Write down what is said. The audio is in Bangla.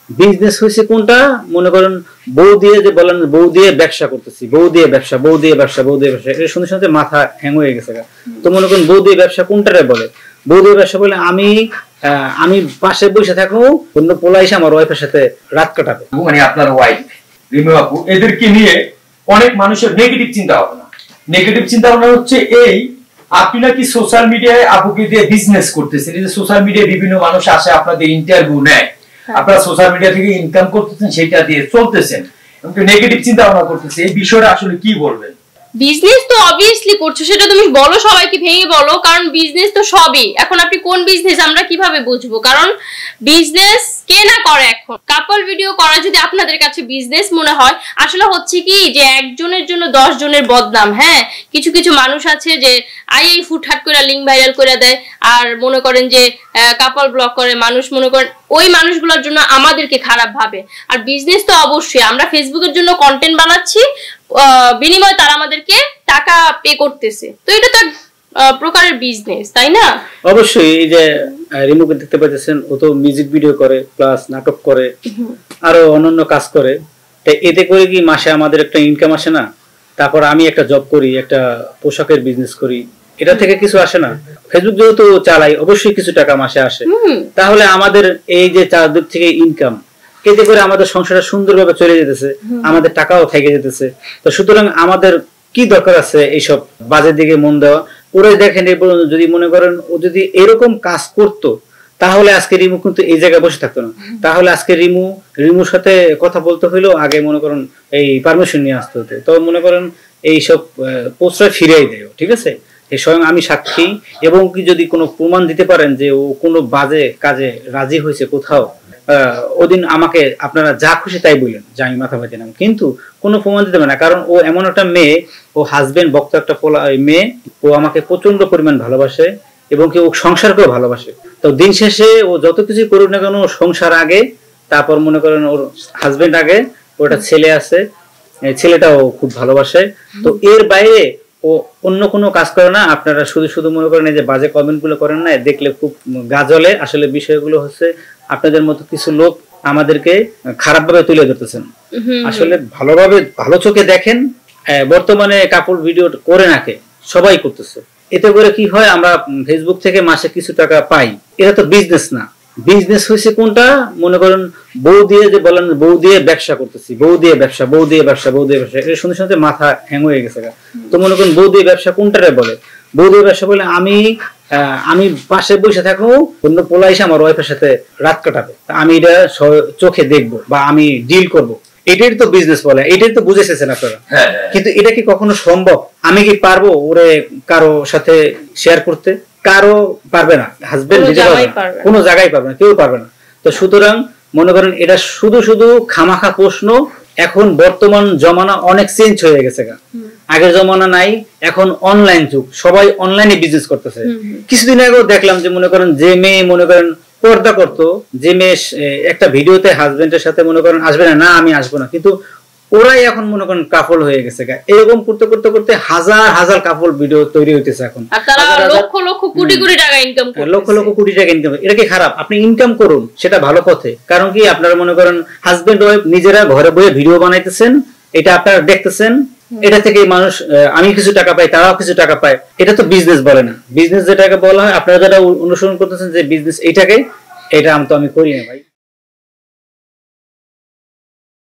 বিজনেস হয়েছে কোনটা মনে করেন বউ দিয়ে যে বলেন বউ দিয়ে ব্যবসা করতেছি, বউ দিয়ে ব্যবসা, বউ দিয়ে ব্যবসা, বউ দিয়ে ব্যবসা, এটা শুনতে শুনতে মাথা হ্যাং হয়ে গেছে। তো মনে করেন বউ দিয়ে ব্যবসা কোনটারে বলে? বউ দিয়ে ব্যবসা বলে আমি পাশে বসে থাকবো, অন্য পোলা এসে আমার ওয়াইফের সাথে রাত কাটাবে। মানে আপনার ওয়াইফ রিমু আপু, এদেরকে নিয়ে অনেক মানুষের নেগেটিভ চিন্তা ভাবনা। নেগেটিভ চিন্তা ভাবনা হচ্ছে এই, আপনি নাকি সোশ্যাল মিডিয়ায় আপুকে দিয়ে বিজনেস করতেছেন। এই যে সোশ্যাল মিডিয়ায় বিভিন্ন মানুষ আসে, আপনাদের ইন্টারভিউ নেয়, আপনারা সোশ্যাল মিডিয়া থেকে ইনকাম করতেছেন, সেটা দিয়ে চলতেছেন, নেগেটিভ চিন্তা ভাবনা করতেছে। এই বিষয়টা আসলে কি বলবেন? বিজনেস তো অবভিয়াসলি করছো, সেটা তুমি বলো, সবাইকে ভেঙে বলো, কারণ বিজনেস তো সবই। এখন আপনি কোন বিজনেস আমরা কিভাবে বুঝবো? কারণ বিজনেস কে না করে। এখন কাপল ভিডিও করা যদি আপনাদের কাছে বিজনেস মনে হয়, আসলে হচ্ছে কি যে একজনের জন্য 10 জনের বদনাম। হ্যাঁ, কিছু কিছু মানুষ আছে যে এই ফুটহাট করে লিঙ্ক ভাইরাল করে দেয়, আর মনে করেন যে কাপল ব্লগ করে মানুষ, মনে করেন ওই মানুষগুলোর জন্য আমাদেরকে খারাপ ভাবে। আর বিজনেস তো অবশ্যই, আমরা ফেসবুকের জন্য কন্টেন্ট বানাচ্ছি, বিনিময়ে তারা আমাদেরকে টাকা পে করতেছে, তো এটা তো প্রকারের বিজনেস, তাই না? অবশ্যই। এই যে রিমুকে দেখতে পাচ্ছেন, ও তো মিউজিক ভিডিও করে, প্লাস নাটক করে, আরো অন্যান্য কাজ করে। তাই এতে করে কি মাসে আমাদের একটা ইনকাম আসে না? তারপর আমি একটা জব করি, একটা পোশাকের বিজনেস করি, এটা থেকে কিছু আসে না? ফেসবুক যেহেতু চালাই, অবশ্যই কিছু টাকা মাসে আসে। তাহলে আমাদের এই যে চারদিক থেকে ইনকাম, এতে করে আমাদের সংসারটা সুন্দরভাবে চলে যেতেছে, আমাদের টাকাও থেকে যেতেছে। তো সুতরাং আমাদের কি দরকার আছে এইসব বাজের দিকে মন দেওয়া? ওরাই দেখেন, যদি মনে করেন ও যদি এরকম কাজ করতো, তাহলে আজকে রিমু কিন্তু এই জায়গায় বসে থাকতো না। তাহলে আজকে রিমুর সাথে কথা বলতে হইলেও আগে মনে করেন এই পারমিশন নিয়ে আসতে হতো। তো মনে করেন এইসব প্রশ্রয় ফিরিয়ে দেয়, ঠিক আছে? এই স্বয়ং আমি সাক্ষী। এবং কি যদি কোনো প্রমাণ দিতে পারেন যে ও কোনো বাজে কাজে রাজি হয়েছে কোথাও, ওদিন আমাকে আপনারা যা খুশি তাই বললেন, যে আমি মাথা ব্যথা নাম, কিন্তু কোনো প্রমাণ দিতে পারে না। কারণ ও এমন একটা মেয়ে, ও হাজবেন্ড বক্ত একটা মেয়ে, ও আমাকে প্রচন্ড পরিমাণ ভালোবাসে এবং কি ও সংসারকেও ভালোবাসে। তো দিন শেষে ও যত কিছু করুক না কেন, সংসার আগে, তারপর মনে করেন ওর হাজবেন্ড আগে, ওটা ছেলে আছে, ছেলেটাও খুব ভালোবাসে। তো এর বাইরে ও অন্য কোনো কাজ করে না। আপনারা শুধু শুধু মনে করেন এই যে বাজে কমেন্ট গুলো করেন না, দেখলে খুব গাজলে। আসলে বিষয়গুলো হচ্ছে আপনাদের মতো কিছু লোক আমাদেরকে খারাপ ভাবে তুলে ধরতেছেন। আসলে ভালোভাবে ভালো চোখে দেখেন, বর্তমানে কাপড় ভিডিও করে নাকে সবাই করতেছে। এতে করে কি হয়, আমরা ফেসবুক থেকে মাসে কিছু টাকা পাই, এটা তো বিজনেস না। বিজনেস হয়েছে কোনটা মনে করেন বউ দিয়ে যে বলেন বউ দিয়ে ব্যবসা করতেছি, বউ দিয়ে ব্যবসা, বউ দিয়ে ব্যবসা, বউ দিয়ে ব্যবসা, এটা শুনতে শুনতে মাথা হ্যাং হয়ে গেছে। তো মনে করেন বউ দিয়ে ব্যবসা কোনটারে বলে? বউ দিয়ে ব্যবসা বলে আমি পাশে বসে থাকবো, অন্য পোলা এসে আমার ওয়াইফের সাথে রাত কাটাবে, আমি এটা চোখে দেখবো বা আমি ডিল করব, এটাই তো বিজনেস বলে। এটাই তো বুঝেছেন আপনারা। কিন্তু এটা কি কখনো সম্ভব? আমি কি পারবো ওরে কারো সাথে শেয়ার করতে? কারো পারবে না, হাজবেন্ড কোনো জায়গায় পারবে না, কেউ পারবে না। তো সুতরাং মনে করেন এটা শুধু শুধু খামাখা প্রশ্ন। এখন বর্তমান জমানা অনেক চেঞ্জ হয়ে গেছে। আগের জমানা নাই, এখন অনলাইন যুগ, সবাই অনলাইনে বিজনেস করতেছে। কিছুদিন আগেও দেখলাম যে মনে করেন যে মেয়ে মনে করেন পর্দা করতো, যে মেয়ে একটা ভিডিওতে হাজবেন্ডের সাথে মনে করেন আসবে না, আমি আসবো না, কিন্তু ওরাই এখন মনে করেন কাপল হয়ে গেছে। এরকম করতে করতে করতে হাজার হাজার কাপল ভিডিও তৈরি হইতেছে এখন, লক্ষ লক্ষ কোটি কোটি টাকা ইনকাম করতেছে, লক্ষ লক্ষ কোটি টাকা ইনকাম। এটা কি খারাপ? আপনি ইনকাম করুন, সেটা ভালো পথে। কারণ কি আপনারা মনে করেন হাজবেন্ড ওয়াইফ নিজেরা ঘরে বসে ভিডিও বানাইতেছেন, এটা আপনারা দেখতেছেন, এটা থেকে মানুষ আমি কিছু টাকা পাই, তারাও কিছু টাকা পায়। এটা তো বিজনেস বলে না। বিজনেস যেটাকে বলা হয়, আপনারা যারা অনুসরণ করতেছেন যে বিজনেস এইটাকে, এটা আমি করি না ভাই।